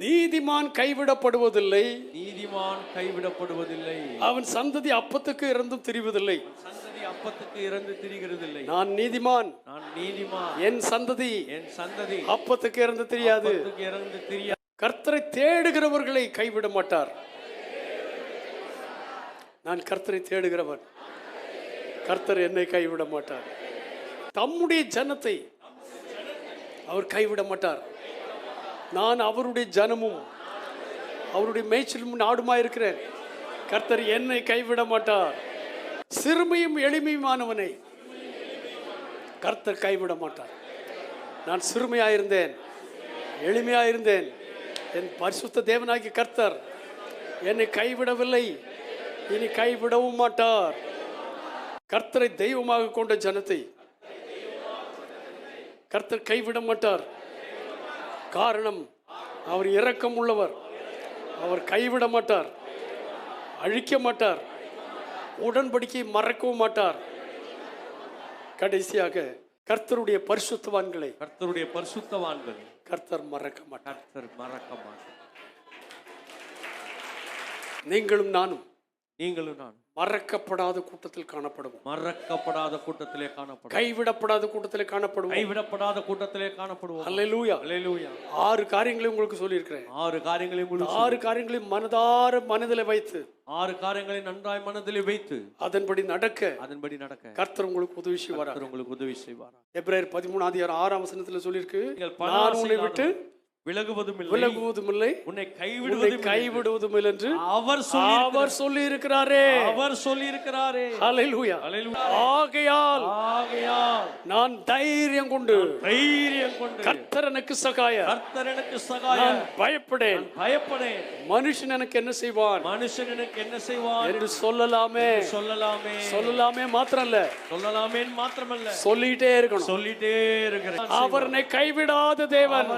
நீதிமான் கைவிடப்படுவதில்லை, நீதிமான் கைவிடப்படுவதில்லை. அவன் சந்ததி அப்பத்துக்கு இறந்தும் திரிவதில்லை. சந்ததி அப்பத்துக்கு இறந்து திரிகிறதில்லை. நான் நீதிமான், நான் நீதிமான், என் சந்ததி அப்பத்துக்கு இறந்து தெரியாது. இறந்து தெரியாது. கர்த்தரை தேடுகிறவர்களை கைவிட மாட்டார். நான் கர்த்தரை தேடுகிறவன், கர்த்தர் என்னை கைவிட மாட்டார். தம்முடைய ஜனத்தை அவர் கைவிட மாட்டார். நான் அவருடைய ஜனமும் அவருடைய மேய்ச்சலும் நாடுமா இருக்கிறேன். கர்த்தர் என்னை கைவிட மாட்டார். சிறுமையும் எளிமையுமானவனை கர்த்தர் கைவிட மாட்டார். நான் சிறுமையாயிருந்தேன், எளிமையாயிருந்தேன். என் பரிசுத்த தேவனாகிய கர்த்தர் என்னை கைவிடவில்லை, இனி கைவிடவும் மாட்டார். கர்த்தரை தெய்வமாக கொண்ட ஜனத்தை கர்த்தர் கைவிட மாட்டார். காரணம், அவர் இரக்கம் உள்ளவர். அவர் கைவிட மாட்டார், அழிக்க மாட்டார், உடன்படிக்கை மறக்கவும் மாட்டார். கடைசியாக கர்த்தருடைய பரிசுத்தவான்களை கர்த்தர் மறக்க மாட்டார். நீங்களும் நானும் மறக்கப்படாத கூட்டத்தில் காணப்படும். கைவிடப்படாத கூட்டத்திலே காணப்படும். அல்லேலூயா. 6 காரியங்களை உங்களுக்கு சொல்லி இருக்கிறேன். 6 காரியங்களையும் மனதார மனதில் வைத்து, 6 காரியங்களை நன்றாய் மனதில் வைத்து அதன்படி நடக்க கர்த்தர் உங்களுக்கு உதவி செய்வார். எபிரேயர் 13:6 சொல்லியிருக்கு, நான் உன்னை விட்டு விலகுவதும் இல்லை, உன்னை கைவிடுவதும் இல்லை என்று அவர் சொல்லி இருக்கிறாரே. ஹல்லேலூயா. ஆகையால் நான் தைரியம் கொண்டு கர்த்தர் எனக்கு சகாயர், நான் பயப்படேன். மனுஷன் எனக்கு என்ன செய்வான் என்று சொல்லலாமே. மாத்திரமல்ல, சொல்லிட்டே இருக்கணும். அவர் என்னை கைவிடாத தேவன்.